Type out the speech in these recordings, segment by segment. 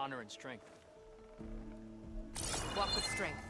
honor and strength. Walk with strength.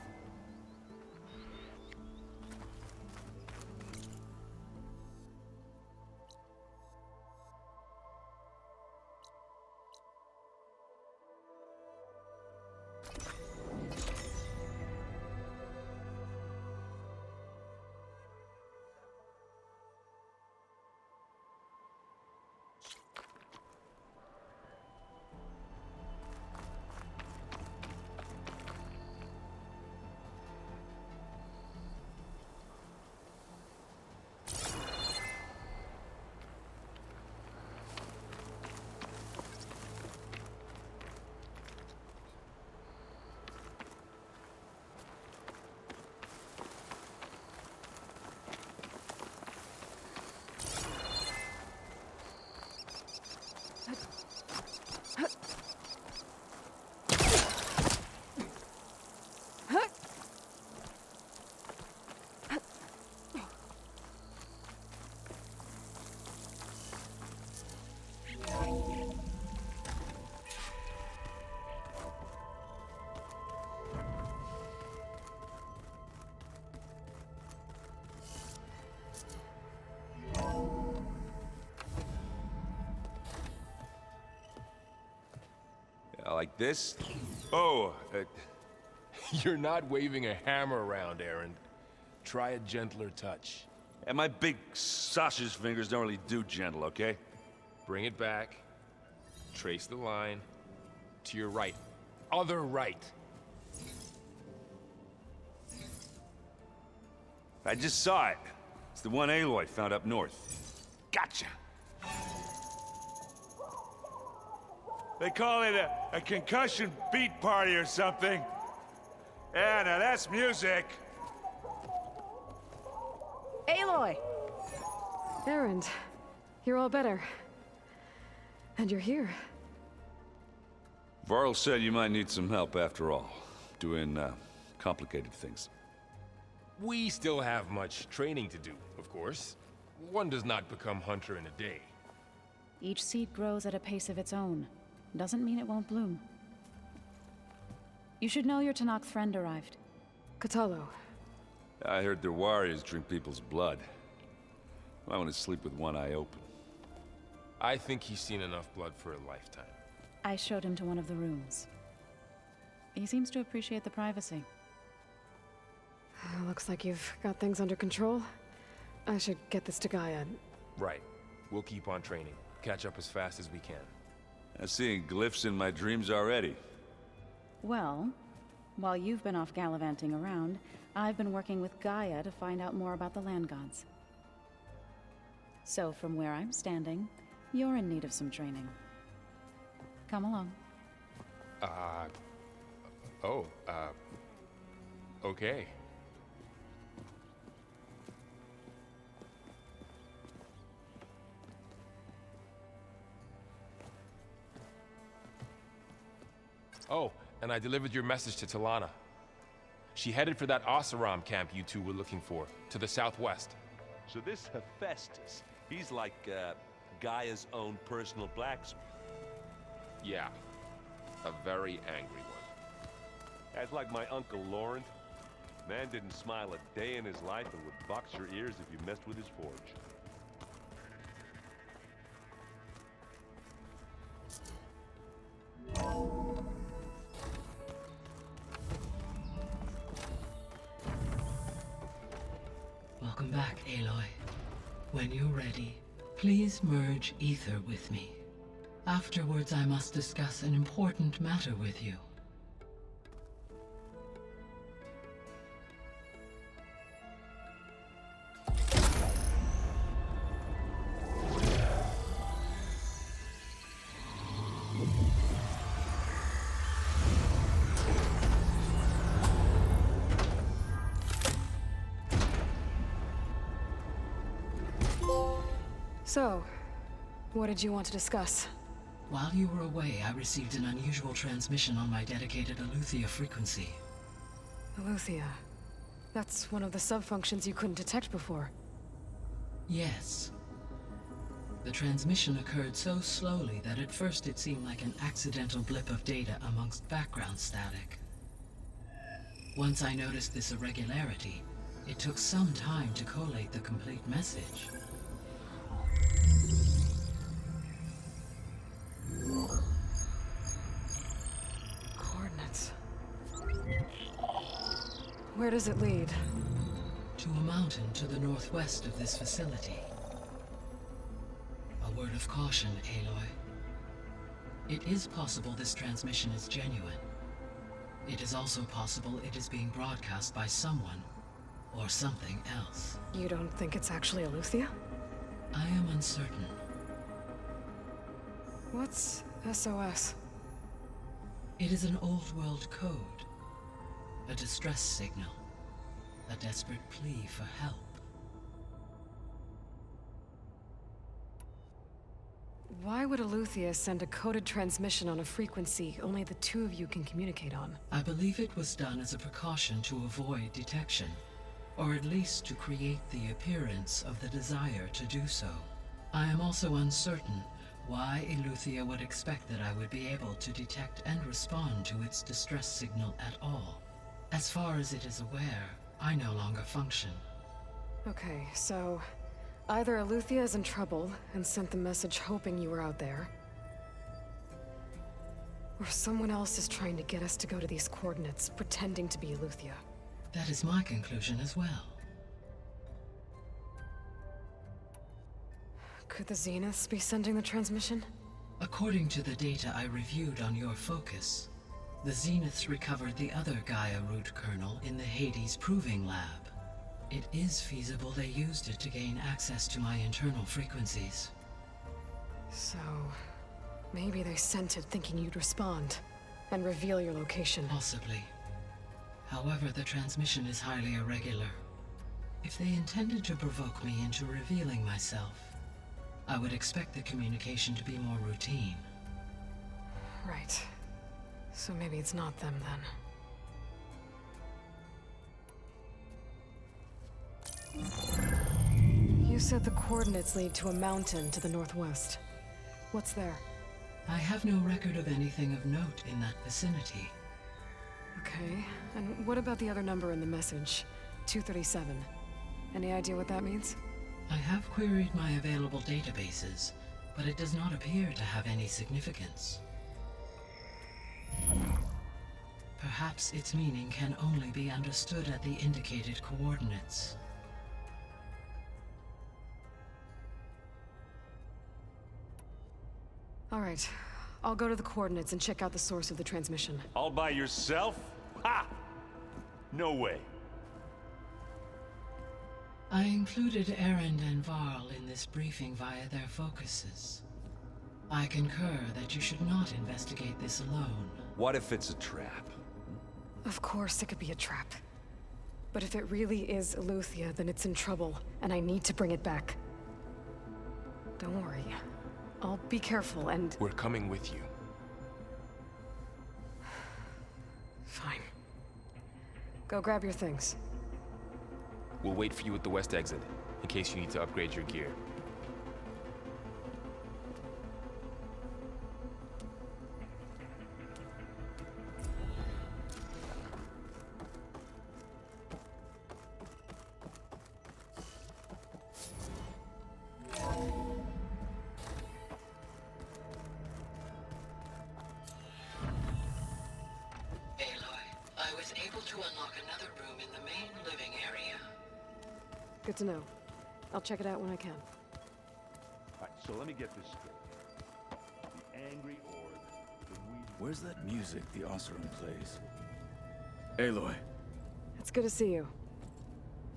Like this? Oh, You're not waving a hammer around, Aaron. Try a gentler touch. and my big sausage fingers don't really do gentle, okay? Bring it back. Trace the line. To your right. Other right. I just saw it. It's the one Aloy found up north. Gotcha! They call it a concussion beat party or something. Yeah, now that's music. Aloy! Aaron, you're all better. And you're here. Varl said you might need some help after all, doing complicated things. We still have much training to do, of course. One does not become hunter in a day. Each seed grows at a pace of its own. Doesn't mean it won't bloom. You should know your Tanakh friend arrived. Katalo. I heard their warriors drink people's blood. I want to sleep with one eye open. I think he's seen enough blood for a lifetime. I showed him to one of the rooms. He seems to appreciate the privacy. Looks like you've got things under control. I should get this to Gaia. Right. We'll keep on training. Catch up as fast as we can. I'm seeing glyphs in my dreams already. Well, while you've been off gallivanting around, I've been working with Gaia to find out more about the land gods. So from where I'm standing, you're in need of some training. Come along. Okay. Oh, and I delivered your message to Talana. She headed for that Oseram camp you two were looking for, to the southwest. So this Hephaestus, he's like, Gaia's own personal blacksmith. Yeah, a very angry one. That's like my Uncle Laurent. Man didn't smile a day in his life and would box your ears if you messed with his forge. Welcome back, Aloy. When you're ready, please merge ether with me. Afterwards, I must discuss an important matter with you. So, what did you want to discuss? While you were away, I received an unusual transmission on my dedicated Aletheia frequency. Aletheia. That's one of the sub-functions you couldn't detect before. Yes. The transmission occurred so slowly that at first it seemed like an accidental blip of data amongst background static. Once I noticed this irregularity, it took some time to collate the complete message. Coordinates. Where does it lead? To a mountain to the northwest of this facility. A word of caution, Aloy. It is possible this transmission is genuine. It is also possible it is being broadcast by someone or something else. You don't think it's actually Eleuthia? I am uncertain. What's SOS? It is an old world code. A distress signal. A desperate plea for help. Why would Eleuthia send a coded transmission on a frequency only the two of you can communicate on? I believe it was done as a precaution to avoid detection, or at least to create the appearance of the desire to do so. I am also uncertain why Eleuthia would expect that I would be able to detect and respond to its distress signal at all. As far as it is aware, I no longer function. Okay, so either Eleuthia is in trouble and sent the message hoping you were out there, or someone else is trying to get us to go to these coordinates, pretending to be Eleuthia. That is my conclusion as well. Could the Zeniths be sending the transmission? According to the data I reviewed on your focus, the Zeniths recovered the other Gaia root kernel in the Hades Proving Lab. It is feasible they used it to gain access to my internal frequencies. So, maybe they sent it thinking you'd respond and reveal your location. Possibly. However, the transmission is highly irregular. If they intended to provoke me into revealing myself, I would expect the communication to be more routine. Right. So maybe it's not them then. You said the coordinates lead to a mountain to the northwest. What's there? I have no record of anything of note in that vicinity. Okay, and what about the other number in the message? 237. Any idea what that means? I have queried my available databases, but it does not appear to have any significance. Perhaps its meaning can only be understood at the indicated coordinates. All right, I'll go to the coordinates and check out the source of the transmission. All by yourself? Ha! No way. I included Erend and Varl in this briefing via their focuses. I concur that you should not investigate this alone. What if it's a trap? Of course it could be a trap. But if it really is Eleuthia, then it's in trouble, and I need to bring it back. Don't worry. I'll be careful and... We're coming with you. Fine. Go grab your things. We'll wait for you at the west exit, in case you need to upgrade your gear. I was able to unlock another room in the main living area. Good to know. I'll check it out when I can. Alright, so let me get this straight. The Angry Org, the Where's that music the Oseram plays? Aloy. It's good to see you.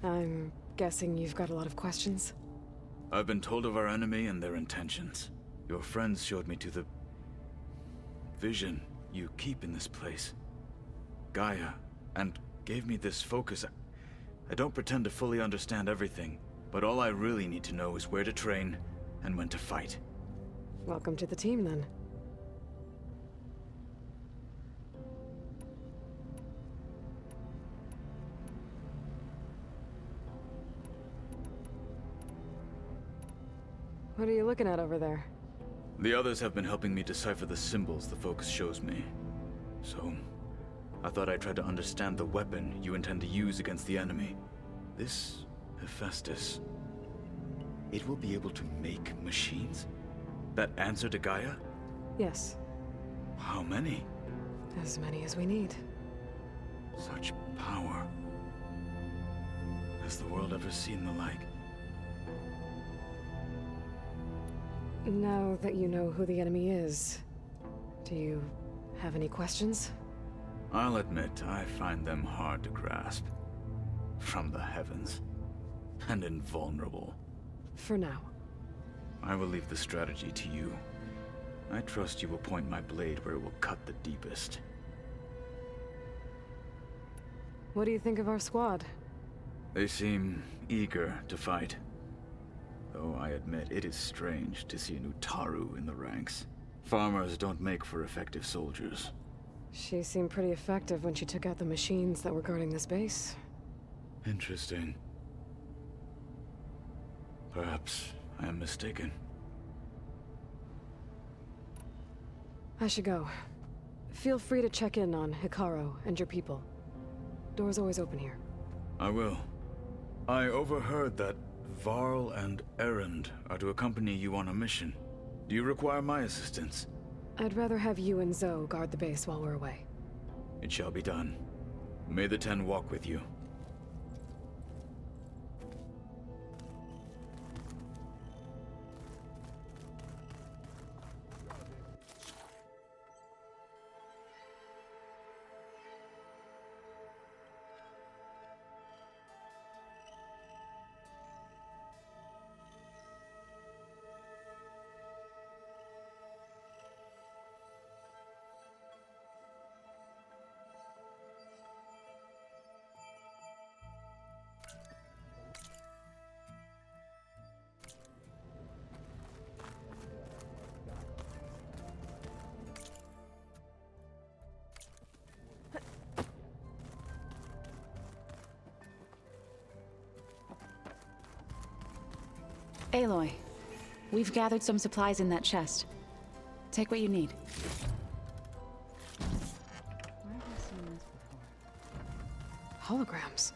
I'm guessing you've got a lot of questions? I've been told of our enemy and their intentions. Your friends showed me to the... vision you keep in this place. Gaia, and gave me this focus. I don't pretend to fully understand everything, but all I really need to know is where to train and when to fight. Welcome to the team, then. What are you looking at over there? The others have been helping me decipher the symbols the focus shows me. So, I thought I'd try to understand the weapon you intend to use against the enemy. This Hephaestus, it will be able to make machines that answer to Gaia? Yes, How many? as many as we need. Such power. Has the world ever seen the like? Now that you know who the enemy is, do you have any questions? I'll admit, I find them hard to grasp. From the heavens. And invulnerable. For now. I will leave the strategy to you. I trust you will point my blade where it will cut the deepest. What do you think of our squad? They seem eager to fight. Though I admit it is strange to see a new Taru in the ranks. Farmers don't make for effective soldiers. She seemed pretty effective when she took out the machines that were guarding this base. Interesting. Perhaps I am mistaken. I should go. Feel free to check in on Hikaru and your people. Door's always open here. I will. I overheard that Varl and Erend are to accompany you on a mission. Do you require my assistance? I'd rather have you and Zoe guard the base while we're away. It shall be done. May the Ten walk with you. Aloy, we've gathered some supplies in that chest. Take what you need. Where have I seen this before? Holograms.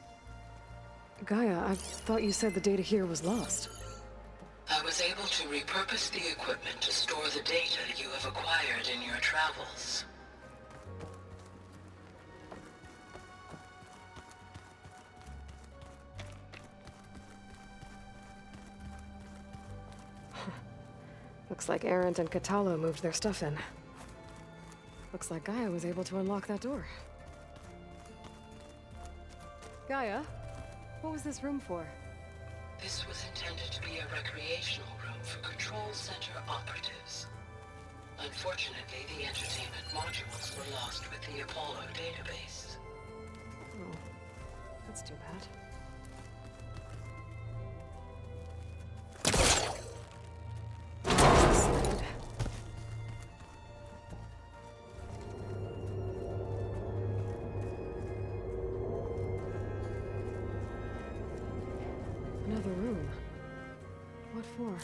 Gaia, I thought you said the data here was lost. I was able to repurpose the equipment to store the data you have acquired in your travels. Looks like Erend and Katalo moved their stuff in. Looks like Gaia was able to unlock that door. Gaia, what was this room for? This was intended to be a recreational room for Control Center operatives. Unfortunately, the entertainment modules were lost with the Apollo database. Oh, that's too bad. Another room. What for?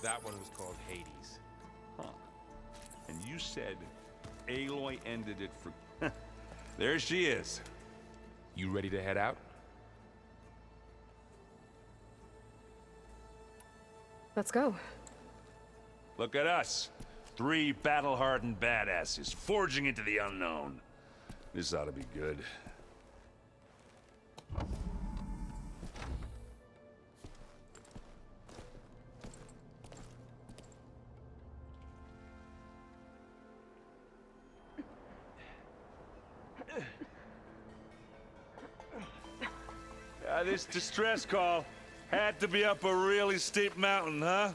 That one was called Hades. Huh. And you said Aloy ended it for... There she is. You ready to head out? Let's go. Look at us. 3 battle-hardened badasses forging into the unknown. This ought to be good. This distress call had to be up a really steep mountain, huh?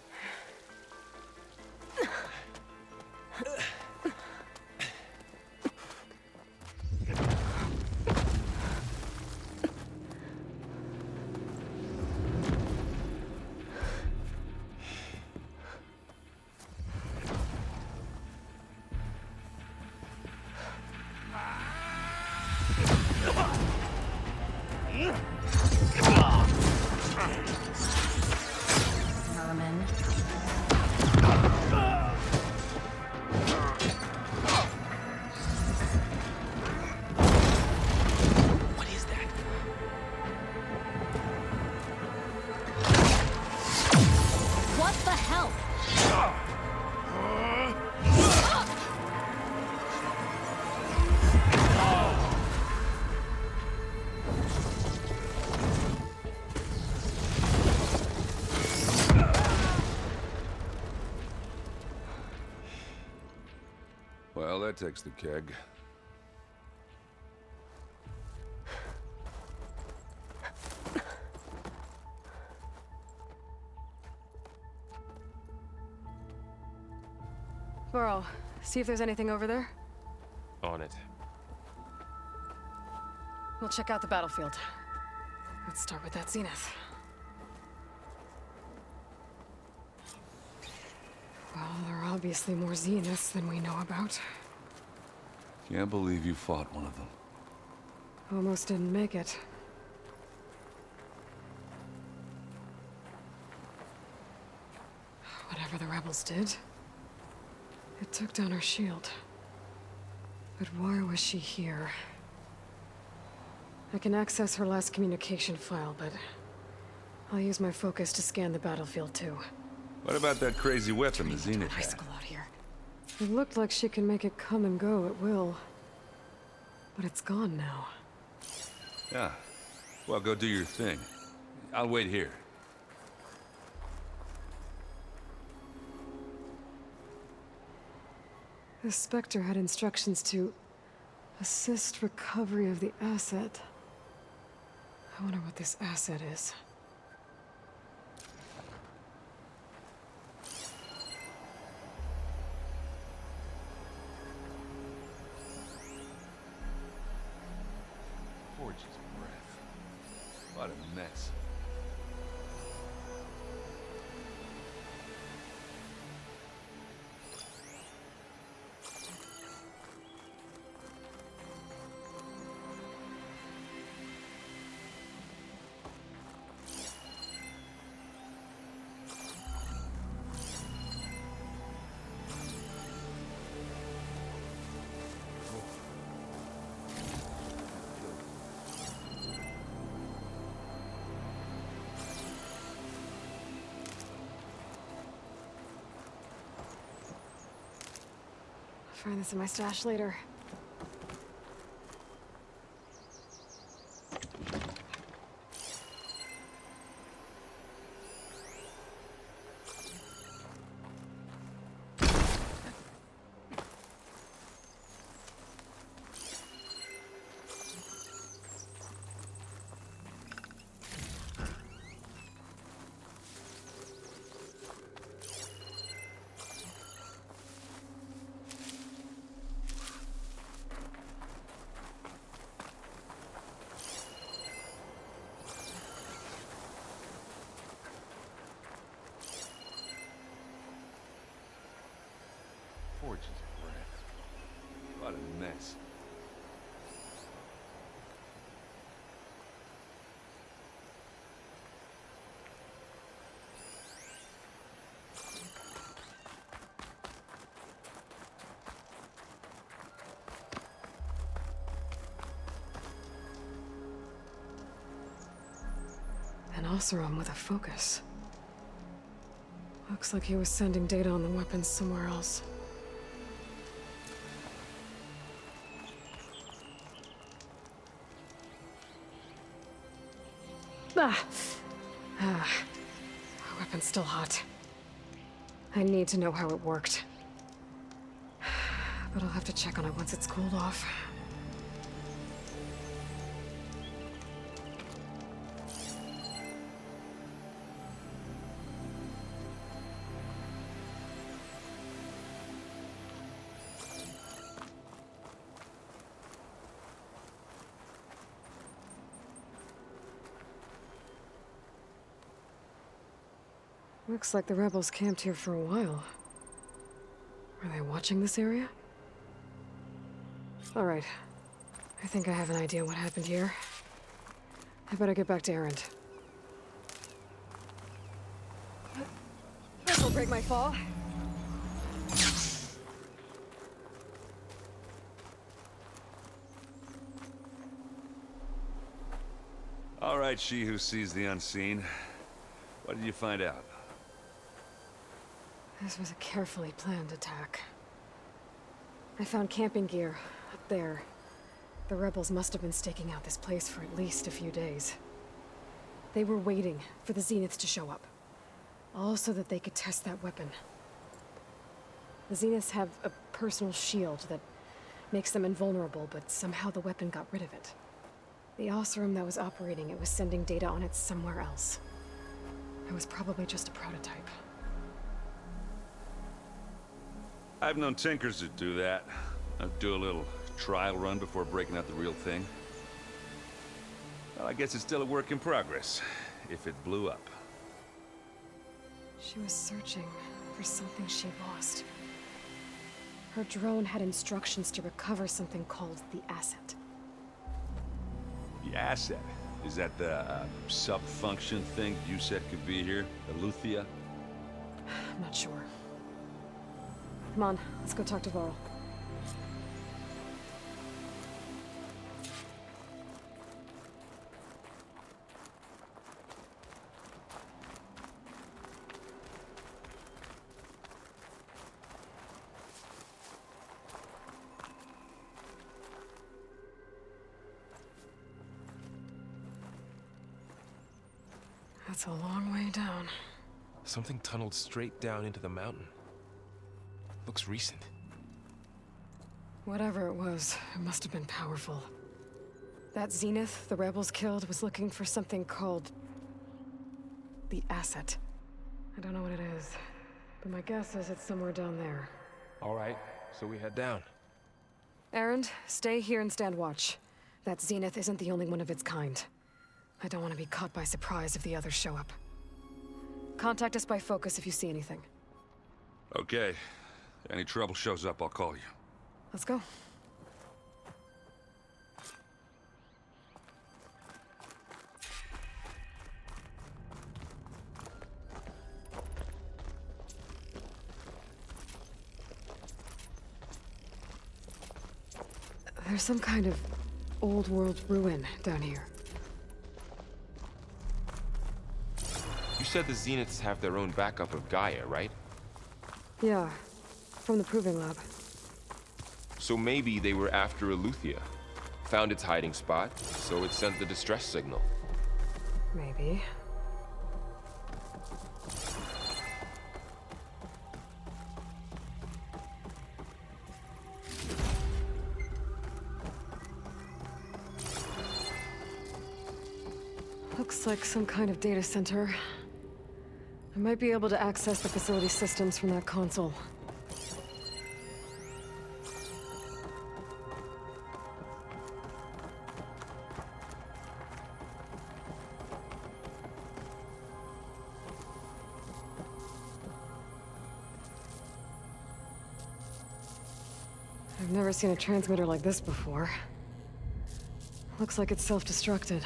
Herman. What is that? What the hell? Well, that takes the keg. Burrow, see if there's anything over there. On it. We'll check out the battlefield. Let's start with that zenith. Well, there are obviously more zeniths than we know about. Can't believe you fought one of them. Almost didn't make it. Whatever the rebels did, it took down our shield. But why was she here? I can access her last communication file, but I'll use my focus to scan the battlefield too. What about that crazy weapon the Zenith High had? school out here. It looked like she can make it come and go at will. But it's gone now. Yeah. Well, go do your thing. I'll wait here. The Spectre had instructions to assist recovery of the asset. I wonder what this asset is. Forge's breath. What a mess. I'll find this in my stash later. Forge's breath. What a mess. Oseram with a focus. Looks like he was sending data on the weapons somewhere else. Our weapon's still hot. I need to know how it worked. But I'll have to check on it once it's cooled off. Looks like the rebels camped here for a while. Are they watching this area? All right. I think I have an idea what happened here. I better get back to Erend. This'll break my fall. All right, she who sees the unseen. What did you find out? This was a carefully planned attack. I found camping gear up there. The rebels must have been staking out this place for at least a few days. They were waiting for the Zeniths to show up. All so that they could test that weapon. The Zeniths have a personal shield that makes them invulnerable, but somehow the weapon got rid of it. The Oseram that was operating it was sending data on it somewhere else. It was probably just a prototype. I've known tinkers that do that. I'd do a little trial run before breaking out the real thing. Well, I guess it's still a work in progress, if it blew up. She was searching for something she lost. Her drone had instructions to recover something called the asset. The asset? Is that the sub-function thing you said could be here? Eleuthia? I'm not sure. Come on, let's go talk to Varl. That's a long way down. Something tunneled straight down into the mountain. Looks recent. Whatever it was, it must have been powerful. That Zenith the rebels killed was looking for something called the asset. I don't know what it is, but my guess is it's somewhere down there. All right, so we head down. Erend, stay here and stand watch. That Zenith isn't the only one of its kind. I don't want to be caught by surprise if the others show up. Contact us by focus if you see anything. Okay. Any trouble shows up, I'll call you. Let's go. There's some kind of old world ruin down here. You said the Zeniths have their own backup of Gaia, right? Yeah, from the Proving Lab. So maybe they were after Eleuthia. Found its hiding spot, so it sent the distress signal. Maybe. Looks like some kind of data center. I might be able to access the facility systems from that console. I've never seen a transmitter like this before. Looks like it's self-destructed.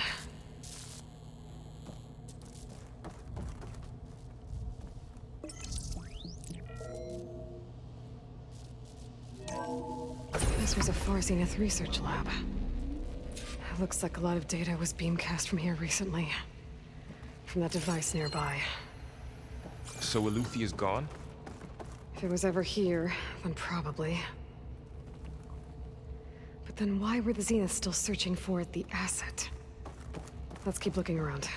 This was a Far Zenith research lab. It looks like a lot of data was beamcast from here recently. from that device nearby. So Eluthia's gone? If it was ever here, then probably. But then why were the Zeniths still searching for the asset? Let's keep looking around.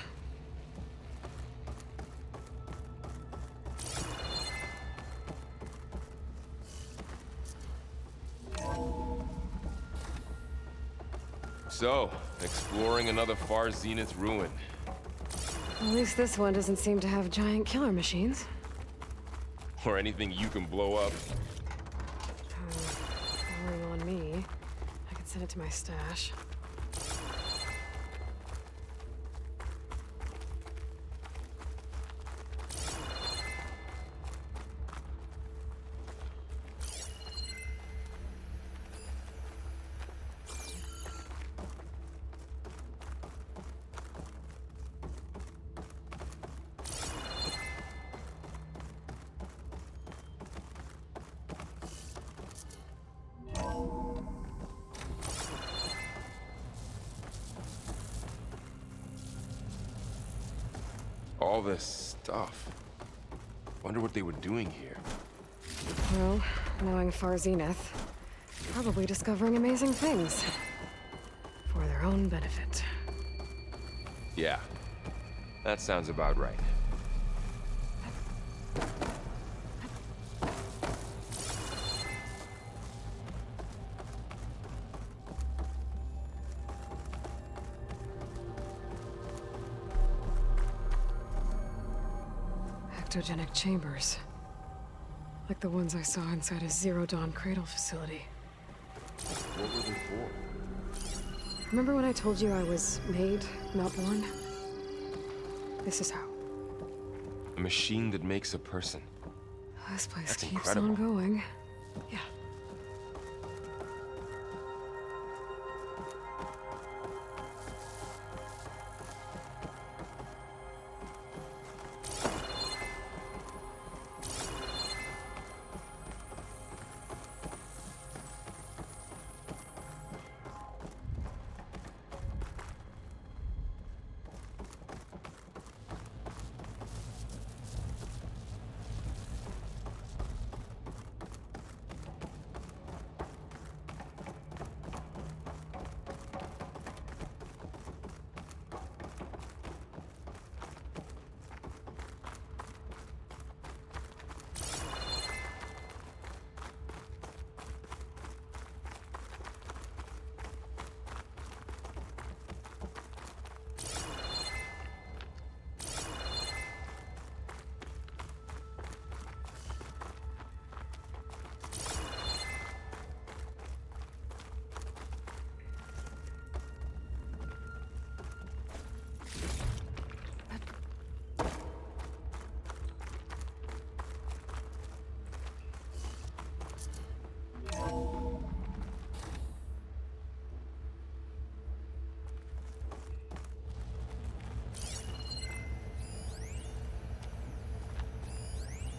So, exploring another far Zenith ruin. At least this one doesn't seem to have giant killer machines. Or anything you can blow up. Firing on me. I could send it to my stash. All this stuff. Wonder what they were doing here. Well, knowing Far Zenith, probably discovering amazing things. For their own benefit. Yeah, that sounds about right. Ectogenic chambers. Like the ones I saw inside a Zero Dawn cradle facility. What were they for? Remember when I told you I was made, not born? This is how. A machine that makes a person. This place That's keeps incredible. on going. Yeah.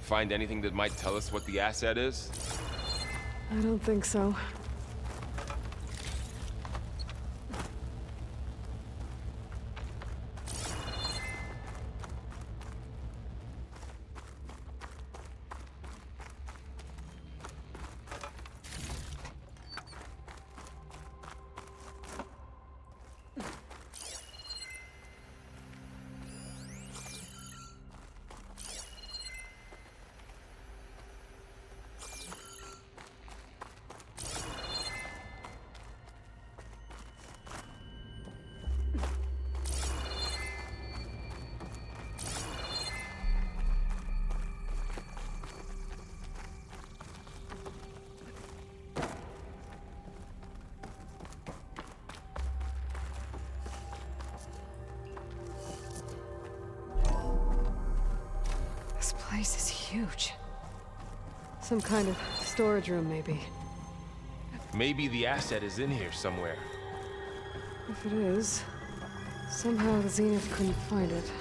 Find anything that might tell us what the asset is? I don't think so. This place is huge. Some kind of storage room, maybe. Maybe the asset is in here somewhere. If it is, somehow the Zenith couldn't find it.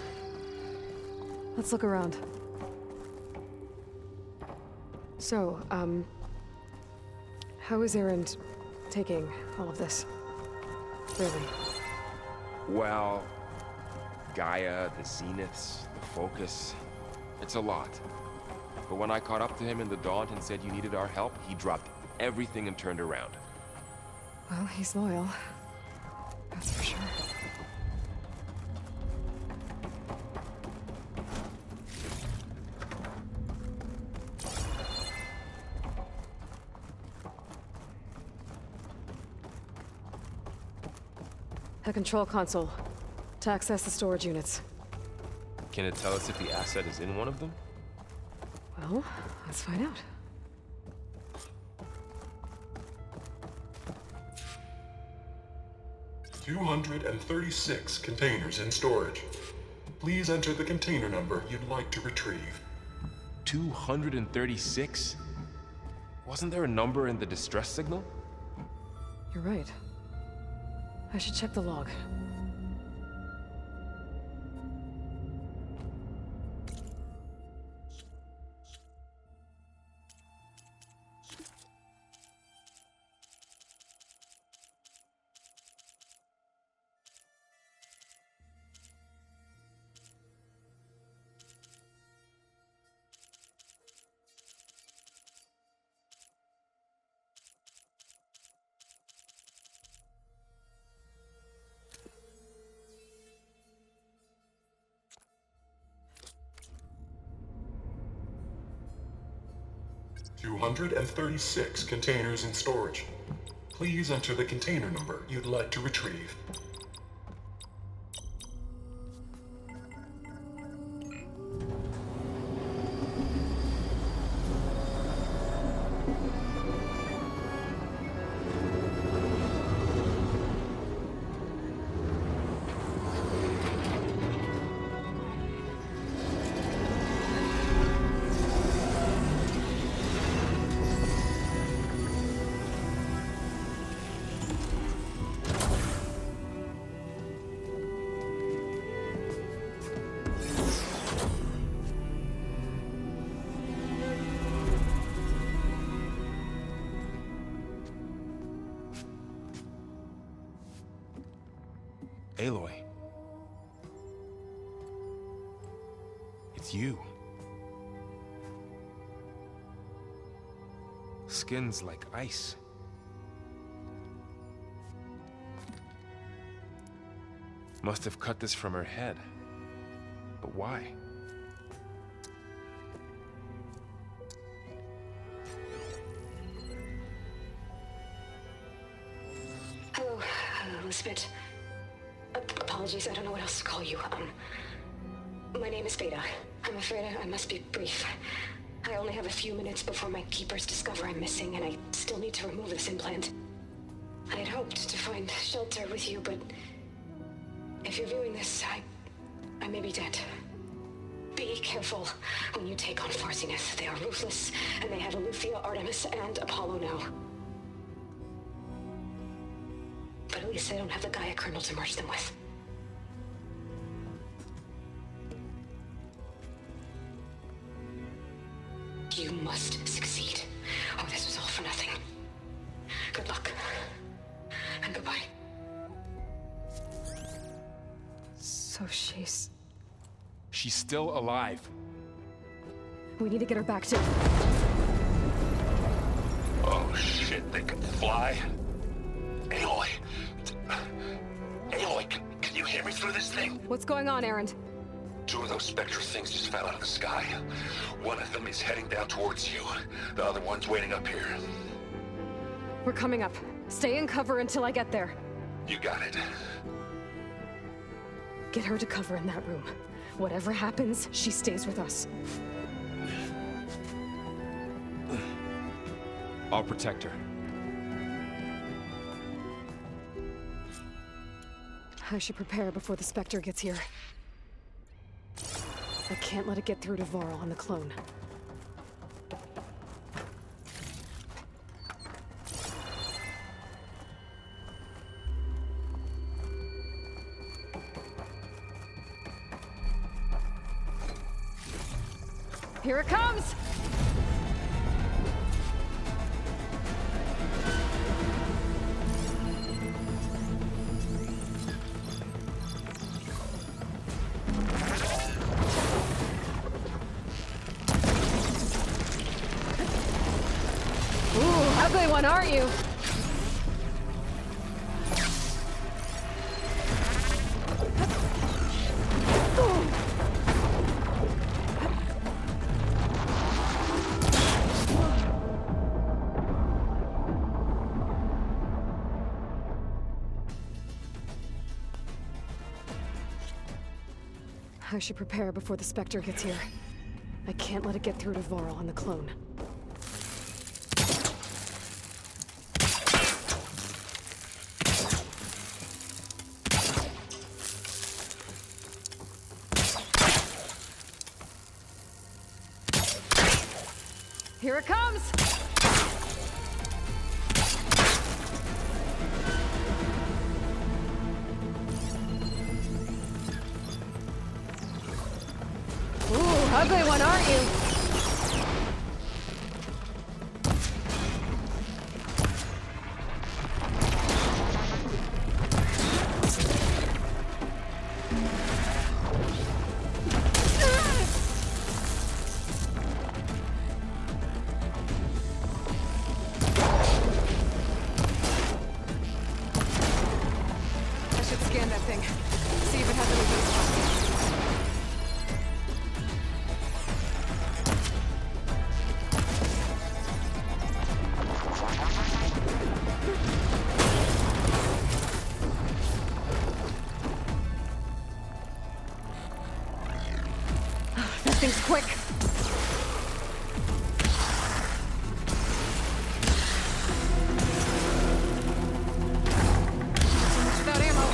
Let's look around. So, how is Erend taking all of this? Really? Well, Gaia, the Zeniths, the Focus. It's a lot. But when I caught up to him in the Daunt and said you needed our help, he dropped everything and turned around. Well, he's loyal. That's for sure. The control console. To access the storage units. Can it tell us if the asset is in one of them? Well, let's find out. $236 containers in storage. Please enter the container number you'd like to retrieve. 236? Wasn't there a number in the distress signal? You're right. I should check the log. $236 containers in storage. Please enter the container number you'd like to retrieve. Aloy. It's you. Skin's like ice. Must have cut this from her head. But why? Hello, Elizabeth. Apologies, I don't know what else to call you. My name is Beta. I'm afraid I must be brief. I only have a few minutes before my keepers discover I'm missing, and I still need to remove this implant. I had hoped to find shelter with you, but if you're viewing this, I may be dead. Be careful when you take on Far Zenith. They are ruthless, and they have Eleuthia, Artemis, and Apollo now. But at least they don't have the Gaia kernel to merge them with. You must succeed, or this was all for nothing. Good luck. And goodbye. So she's still alive. We need to get her back to... Oh shit, they can fly? Aloy! Aloy, can you hear me through this thing? What's going on, Erend? Two of those spectral things just fell out of the sky. One of them is heading down towards you. The other one's waiting up here. We're coming up. Stay in cover until I get there. You got it. Get her to cover in that room. Whatever happens, she stays with us. I'll protect her. I should prepare before the Spectre gets here. I can't let it get through to Varl and the clone. Here it comes! ugly one, aren't you? I should prepare before the Spectre gets here. I can't let it get through to Varl and the clone. Here it comes! Ooh, ugly one, aren't you? I should scan that thing. See if it has any weak spots. This thing's quick. So much without ammo.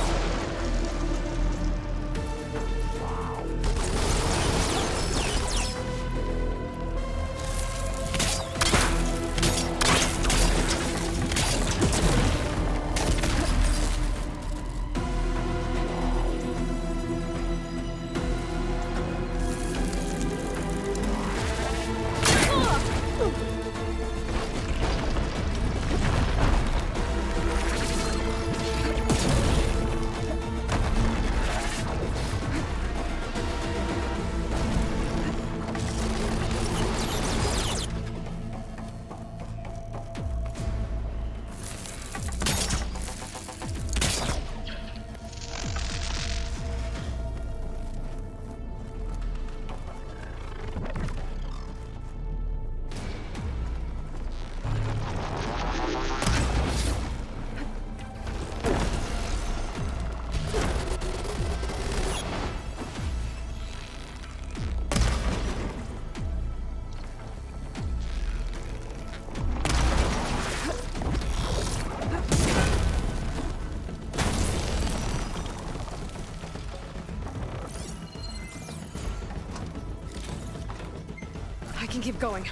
I can keep going.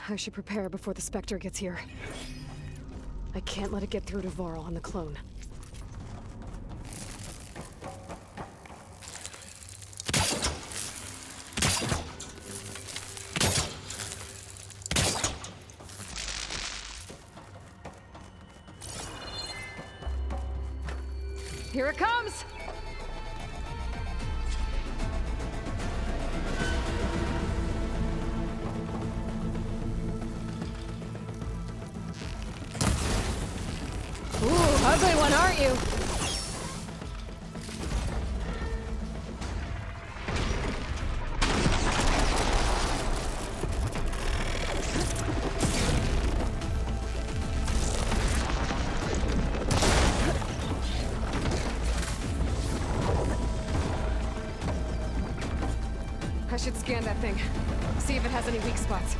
I should prepare before the Spectre gets here. I can't let it get through to Varl on the clone. Here it comes! Ooh, ugly one, aren't you? I should scan that thing. See if it has any weak spots.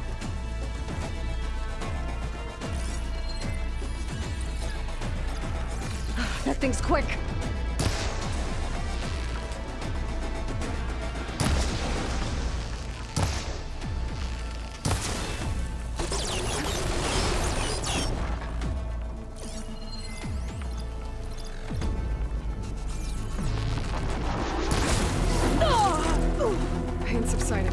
That thing's quick. Pain subsiding.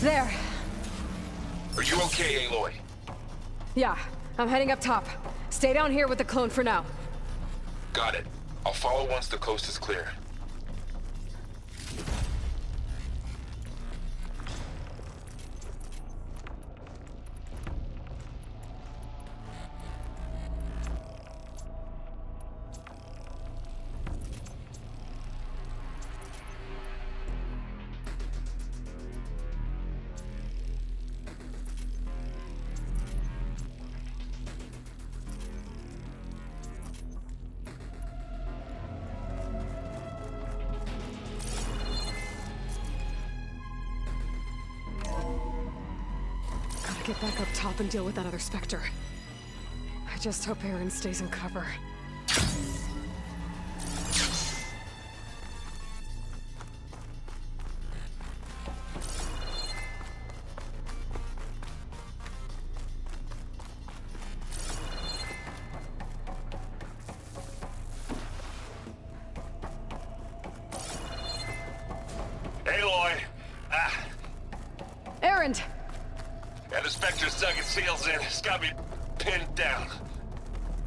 There. Are you okay, Aloy? Yeah, I'm heading up top. Stay down here with the clone for now. Got it. I'll follow once the coast is clear. Get back up top and deal with that other Spectre. I just hope Aaron stays in cover. Aloy! Aaron! Yeah, the Spectre's dug its heels in. It's got me pinned down.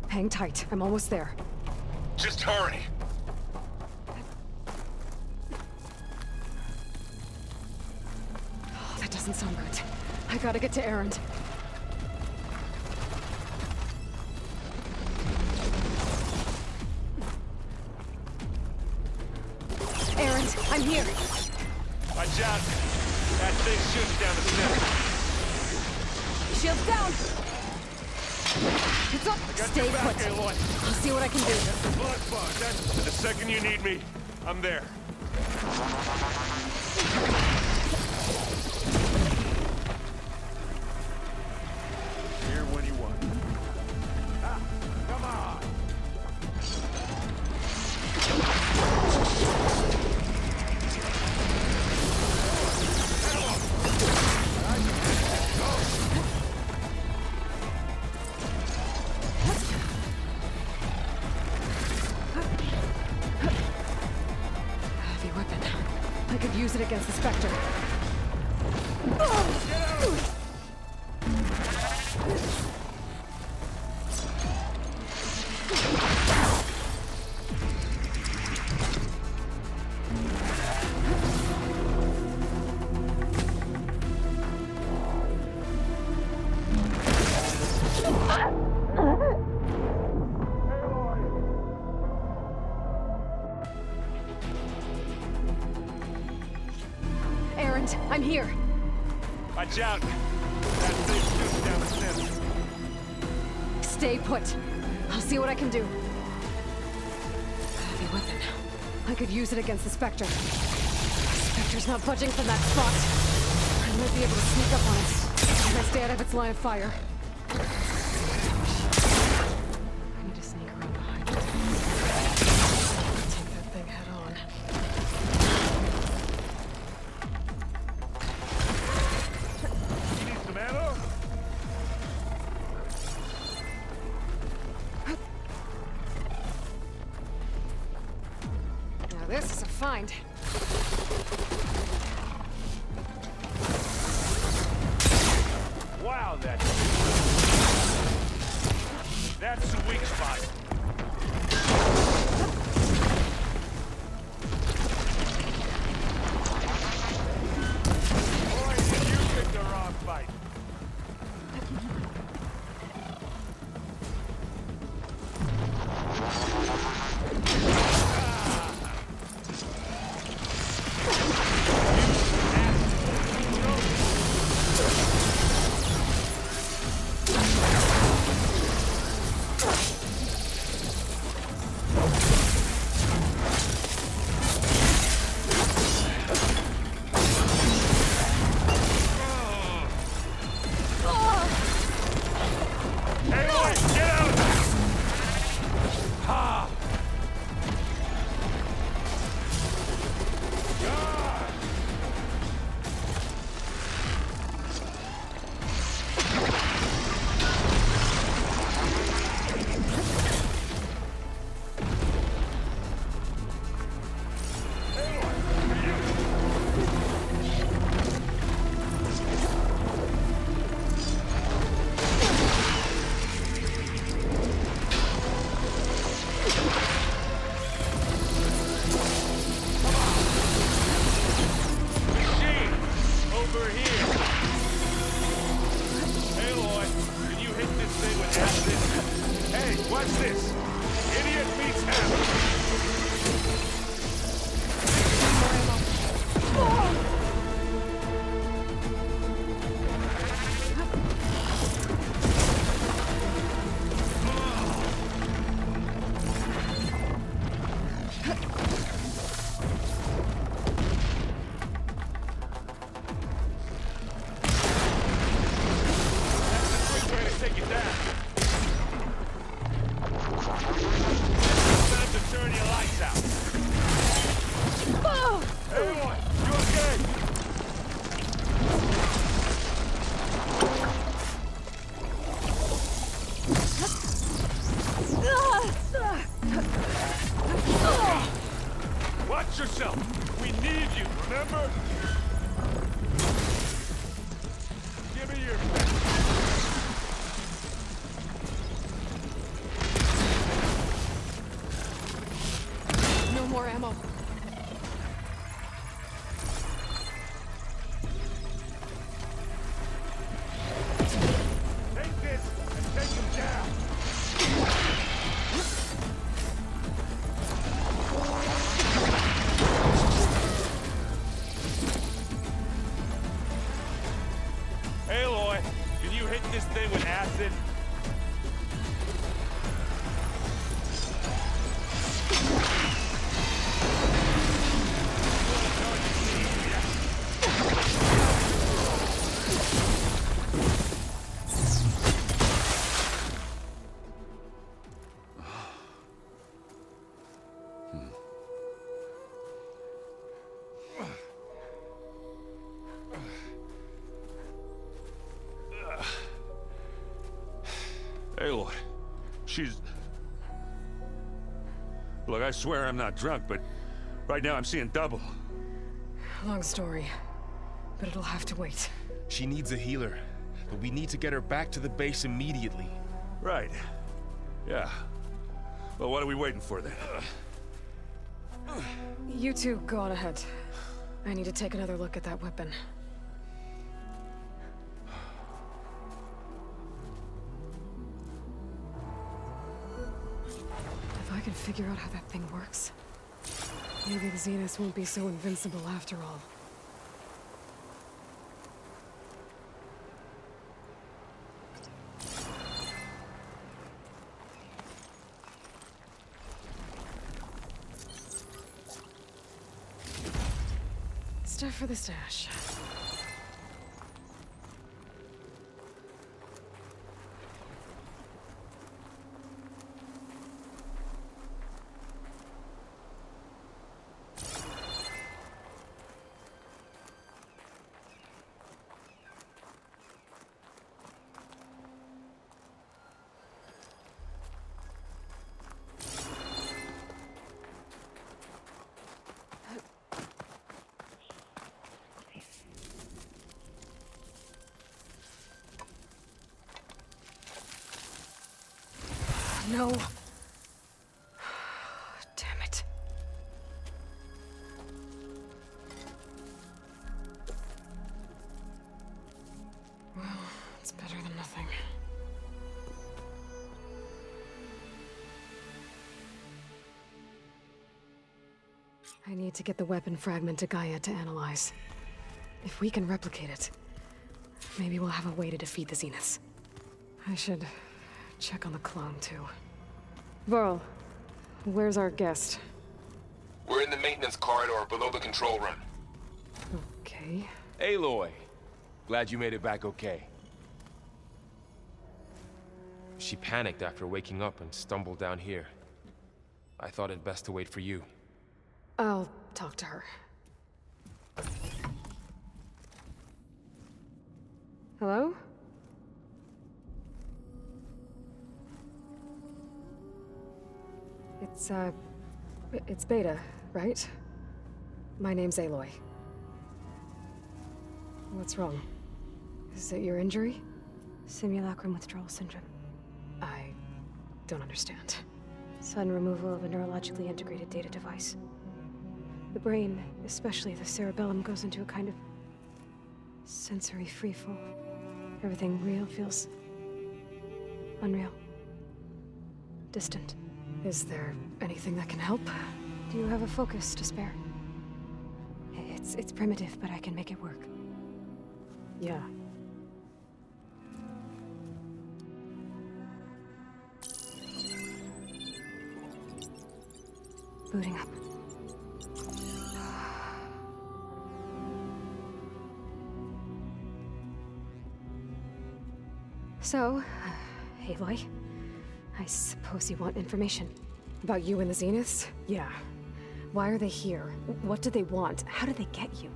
Hang tight. I'm almost there. Just hurry. Oh, that doesn't sound right. I gotta get to Aaron. Aaron, I'm here. Watch out. That thing's shooting down the stairs. Shields down! It's up! Stay back, put. Aloy. I'll see what I can do. Blood fog. That's the second you need me. I'm there. Here when you want. Ah, come on. Heavy weapon. I could use it against the Spectre. Aaron, I'm here. Watch out. That thing's shooting down the stairs. Stay put. I'll see what I can do. Heavy weapon. I could use it against the Spectre. Spectre's not budging from that spot. I might be able to sneak up on it if I stay out of its line of fire. I need to sneak around behind it. Take that thing head on. You need some ammo? Now this is a find. Wow, that's the weak spot. Boy, did you pick the wrong fight. Hey, watch this! Idiot meets hammer! Watch yourself! We need you, remember? Give me your best. No more ammo. Take this and take him down! Aloy, can you hit this thing with acid? Aloy, she's... Look, I swear I'm not drunk, but right now I'm seeing double. Long story, but it'll have to wait. She needs a healer, but we need to get her back to the base immediately. Right. Yeah. Well, what are we waiting for then? You two go on ahead. I need to take another look at that weapon. If I can figure out how that thing works, maybe the Zeniths won't be so invincible after all. Stuff for the stash. No. Damn it. Well, it's better than nothing. I need to get the weapon fragment to Gaia to analyze. If we can replicate it, maybe we'll have a way to defeat the Zeniths. I should check on the clone, too. Varl, where's our guest? We're in the maintenance corridor below the control room. Okay. Aloy, glad you made it back okay. She panicked after waking up and stumbled down here. I thought it best to wait for you. I'll talk to her. Hello? It's Beta, right? My name's Aloy. What's wrong? Is it your injury? Simulacrum withdrawal syndrome. I don't understand. Sudden removal of a neurologically integrated data device. The brain, especially the cerebellum, goes into a kind of sensory freefall. Everything real feels unreal. distant. Is there anything that can help? Do you have a focus to spare? It's primitive, but I can make it work. Yeah. Booting up. So, Aloy, I suppose you want information. About you and the Zeniths? Yeah. Why are they here? What do they want? How did they get you?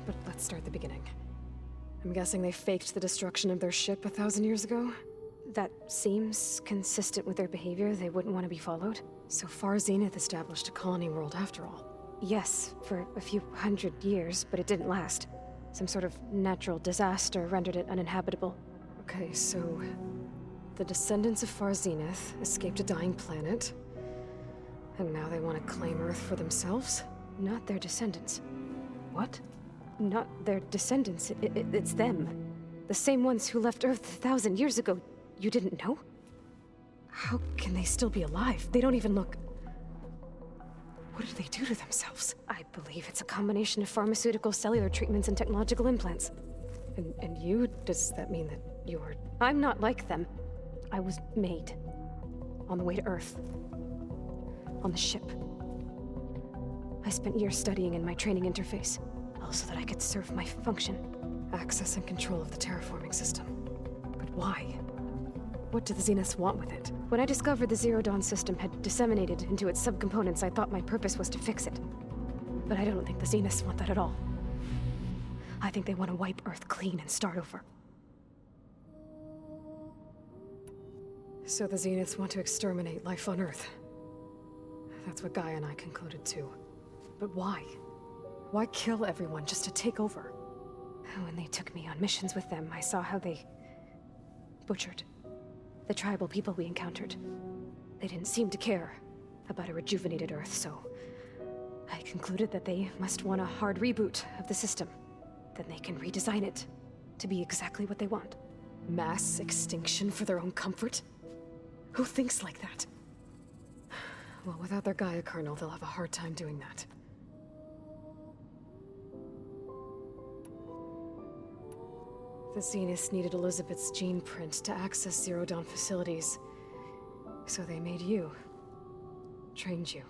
But let's start at the beginning. I'm guessing they faked the destruction of their ship 1,000 years ago? That seems consistent with their behavior. They wouldn't want to be followed. So far, Zenith established a colony world after all. Yes, for a few hundred years, but it didn't last. Some sort of natural disaster rendered it uninhabitable. Okay, so the descendants of Far Zenith escaped a dying planet, and now they want to claim Earth for themselves? Not their descendants. What? Not their descendants. It's them. The same ones who left Earth 1,000 years ago. You didn't know? How can they still be alive? They don't even look... What do they do to themselves? I believe it's a combination of pharmaceutical, cellular treatments, and technological implants. And you? Does that mean that you're... I'm not like them. I was made. On the way to Earth. On the ship. I spent years studying in my training interface, so that I could serve my function. Access and control of the terraforming system. But why? What do the Zeniths want with it? When I discovered the Zero Dawn system had disseminated into its subcomponents, I thought my purpose was to fix it. But I don't think the Zeniths want that at all. I think they want to wipe Earth clean and start over. So the Zeniths want to exterminate life on Earth. That's what Gaia and I concluded too. But why? Why kill everyone just to take over? When they took me on missions with them, I saw how they butchered the tribal people we encountered. They didn't seem to care about a rejuvenated Earth, so I concluded that they must want a hard reboot of the system. Then they can redesign it to be exactly what they want. Mass extinction for their own comfort? Who thinks like that? Well, without their Gaia kernel, they'll have a hard time doing that. The Zeniths needed Elizabeth's gene print to access Zero Dawn facilities. So they made you. Trained you.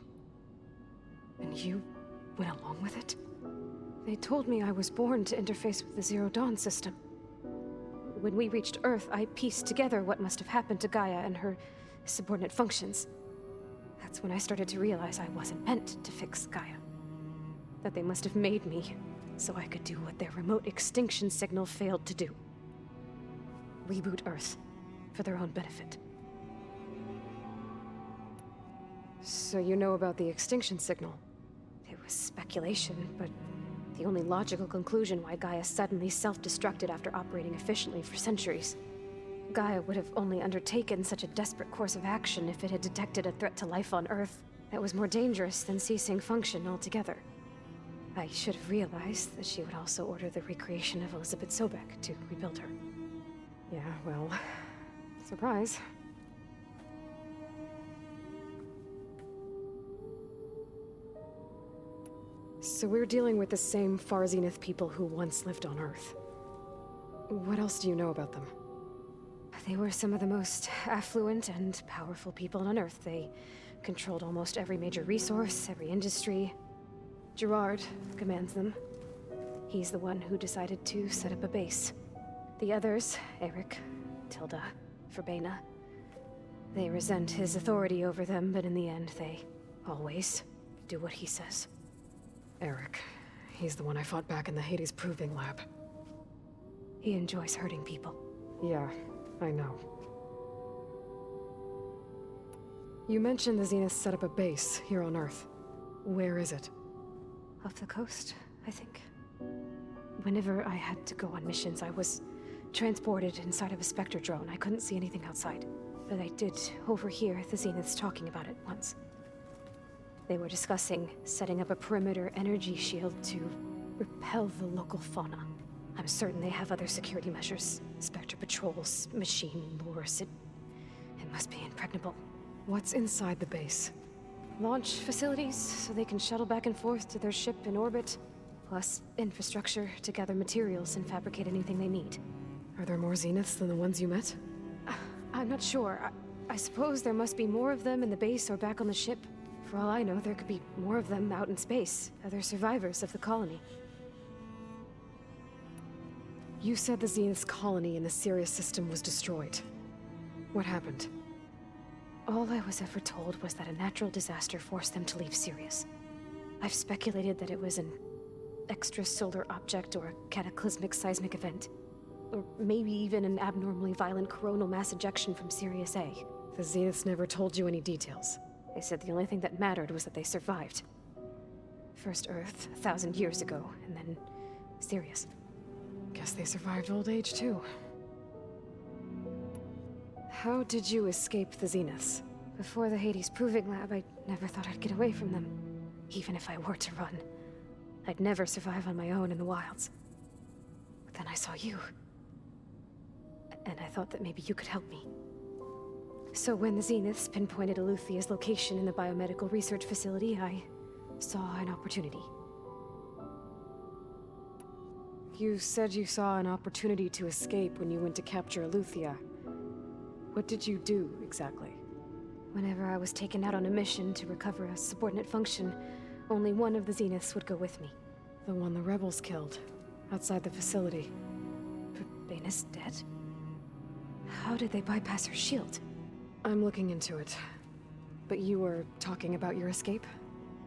And you went along with it? They told me I was born to interface with the Zero Dawn system. When we reached Earth, I pieced together what must have happened to Gaia and her subordinate functions. That's when I started to realize I wasn't meant to fix Gaia. That they must have made me so I could do what their remote extinction signal failed to do. Reboot Earth for their own benefit. So you know about the extinction signal? It was speculation, but the only logical conclusion why Gaia suddenly self-destructed after operating efficiently for centuries. Gaia would have only undertaken such a desperate course of action if it had detected a threat to life on Earth that was more dangerous than ceasing function altogether. I should have realized that she would also order the recreation of Elizabeth Sobek to rebuild her. Yeah, well, surprise. So we're dealing with the same Far Zenith people who once lived on Earth. What else do you know about them? They were some of the most affluent and powerful people on Earth. They controlled almost every major resource, every industry. Gerard commands them. He's the one who decided to set up a base. The others, Eric, Tilda, Verbena, they resent his authority over them, but in the end, they always do what he says. Eric. He's the one I fought back in the Hades Proving Lab. He enjoys hurting people. Yeah, I know. You mentioned the Zeniths set up a base here on Earth. Where is it? Off the coast, I think. Whenever I had to go on missions, I was transported inside of a Spectre drone. I couldn't see anything outside. But I did overhear the Zeniths talking about it once. They were discussing setting up a perimeter energy shield to repel the local fauna. I'm certain they have other security measures. Spectre patrols, machine lures. It must be impregnable. What's inside the base? Launch facilities, so they can shuttle back and forth to their ship in orbit. Plus, infrastructure to gather materials and fabricate anything they need. Are there more Zeniths than the ones you met? I'm not sure. I suppose there must be more of them in the base or back on the ship. For all I know, there could be more of them out in space, other survivors of the colony. You said the Zenith's colony in the Sirius system was destroyed. What happened? All I was ever told was that a natural disaster forced them to leave Sirius. I've speculated that it was an extrasolar object or a cataclysmic seismic event. Or maybe even an abnormally violent coronal mass ejection from Sirius A. The Zeniths never told you any details. They said the only thing that mattered was that they survived. First Earth, 1,000 years ago, and then Sirius. Guess they survived old age, too. How did you escape the Zeniths? Before the Hades Proving Lab, I never thought I'd get away from them. Even if I were to run. I'd never survive on my own in the wilds. But then I saw you. And I thought that maybe you could help me. So when the Zeniths pinpointed Eluthia's location in the biomedical research facility, I saw an opportunity. You said you saw an opportunity to escape when you went to capture Eluthia. What did you do, exactly? Whenever I was taken out on a mission to recover a subordinate function, only one of the Zeniths would go with me. The one the rebels killed, outside the facility. But Baina's dead? How did they bypass her shield? I'm looking into it. But you were talking about your escape?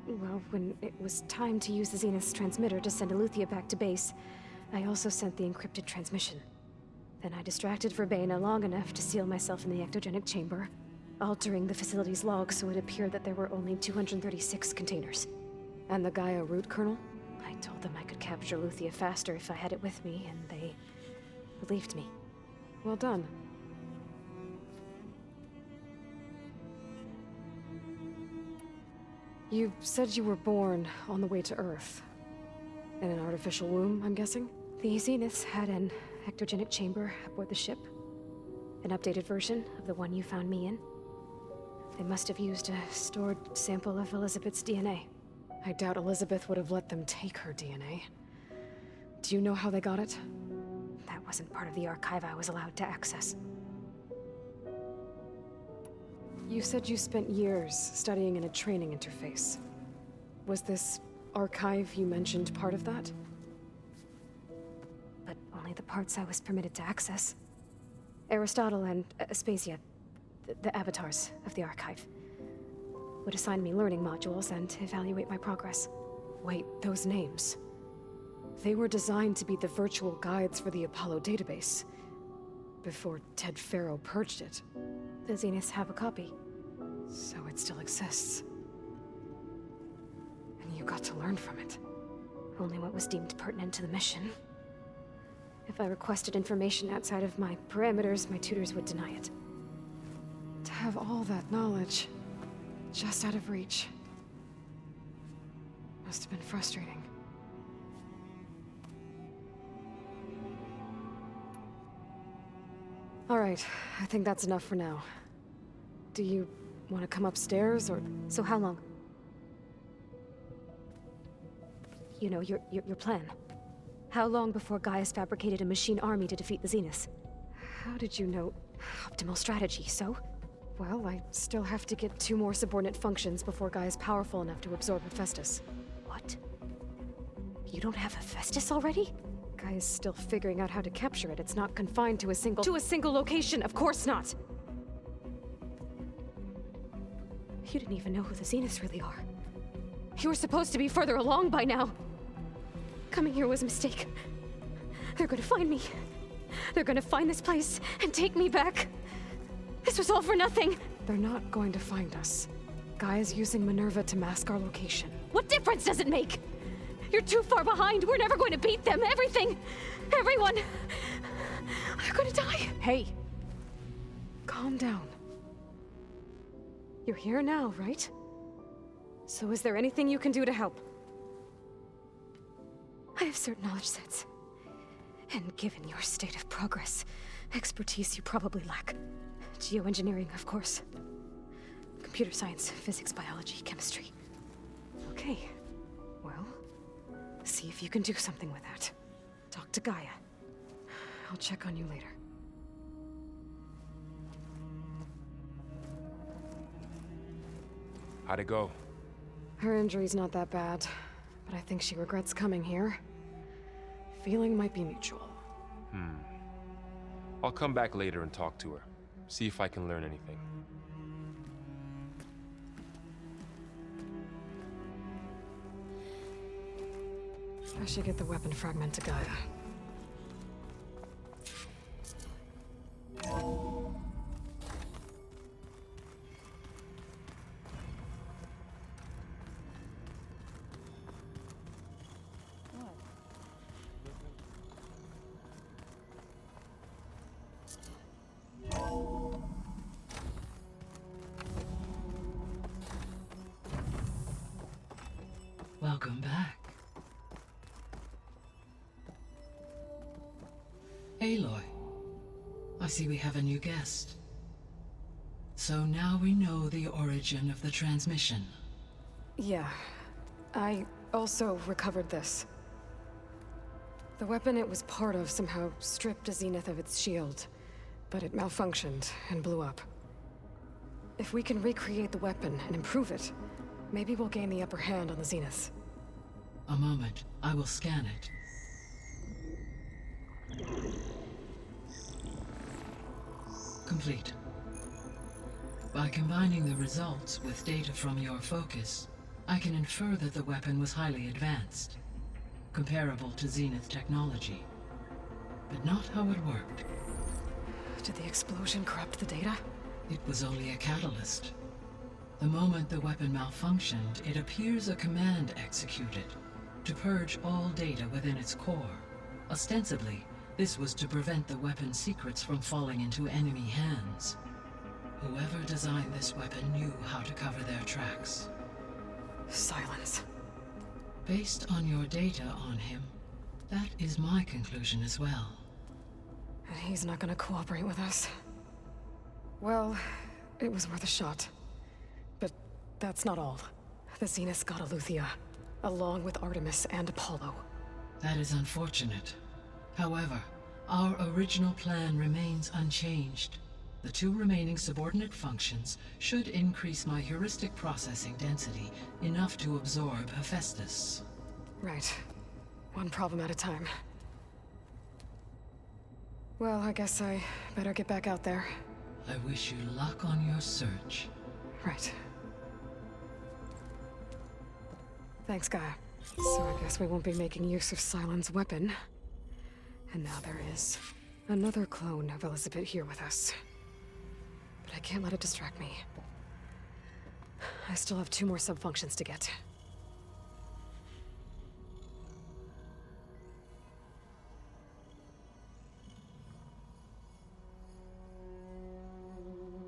Well, when it was time to use the Zenith's transmitter to send Eluthia back to base, I also sent the encrypted transmission. Then I distracted Verbena long enough to seal myself in the ectogenic chamber, altering the facility's log so it appeared that there were only 236 containers. And the Gaia root kernel? I told them I could capture Eluthia faster if I had it with me, and they believed me. Well done. You said you were born on the way to Earth. In an artificial womb, I'm guessing? The Zeniths had an ectogenic chamber aboard the ship. An updated version of the one you found me in. They must have used a stored sample of Elizabeth's DNA. I doubt Elizabeth would have let them take her DNA. Do you know how they got it? That wasn't part of the archive I was allowed to access. You said you spent years studying in a training interface. Was this archive you mentioned part of that? But only the parts I was permitted to access. Aristotle and Aspasia, the avatars of the archive, would assign me learning modules and evaluate my progress. Wait, those names. They were designed to be the virtual guides for the Apollo database. Before Ted Faro purged it. The Zeniths have a copy. So it still exists. And you got to learn from it. Only what was deemed pertinent to the mission. If I requested information outside of my parameters, my tutors would deny it. To have all that knowledge, just out of reach. Must have been frustrating. All right, I think that's enough for now. Do you want to come upstairs, or...? So how long? You know, your plan. How long before Gaius fabricated a machine army to defeat the Zeniths? How did you know? Optimal strategy, so? Well, I still have to get 2 more subordinate functions before Gaia's powerful enough to absorb Hephaestus. What? You don't have Hephaestus already? Gaia's still figuring out how to capture it. It's not confined to a single location, of course not! You didn't even know who the Zeniths really are. You were supposed to be further along by now. Coming here was a mistake. They're gonna find me. They're gonna find this place and take me back. This was all for nothing. They're not going to find us. Gaia's using Minerva to mask our location. What difference does it make? You're too far behind. We're never going to beat them. Everything. Everyone. They're gonna die. Hey. Calm down. You're here now, right? So is there anything you can do to help? I have certain knowledge sets. And given your state of progress, expertise you probably lack. Geoengineering, of course. computer science, physics, biology, chemistry. Okay. Well, see if you can do something with that. Talk to Gaia. I'll check on you later. How'd it go? Her injury's not that bad, but I think she regrets coming here. Feeling might be mutual. I'll come back later and talk to her. See if I can learn anything. I should get the weapon fragment to Gaia. Welcome back. Aloy, I see we have a new guest. So now we know the origin of the transmission. Yeah. I also recovered this. The weapon it was part of somehow stripped Zenith of its shield, but it malfunctioned and blew up. If we can recreate the weapon and improve it, maybe we'll gain the upper hand on the Zeniths. A moment, I will scan it. Complete. By combining the results with data from your focus, I can infer that the weapon was highly advanced, comparable to Zenith technology, but not how it worked. Did the explosion corrupt the data? It was only a catalyst. The moment the weapon malfunctioned, it appears a command executed to purge all data within its core. Ostensibly, this was to prevent the weapon's secrets from falling into enemy hands. Whoever designed this weapon knew how to cover their tracks. Silence. Based on your data on him, that is my conclusion as well. And he's not gonna cooperate with us. Well, it was worth a shot. But that's not all. The Zeniths got Eleuthia, along with Artemis and Apollo. That is unfortunate. However, our original plan remains unchanged. The two remaining subordinate functions should increase my heuristic processing density enough to absorb Hephaestus. Right. One problem at a time. Well, I guess I better get back out there. I wish you luck on your search. Right. Thanks, Gaia. So I guess we won't be making use of Cylon's weapon. And now there is another clone of Elizabeth here with us. But I can't let it distract me. I still have 2 more sub-functions to get.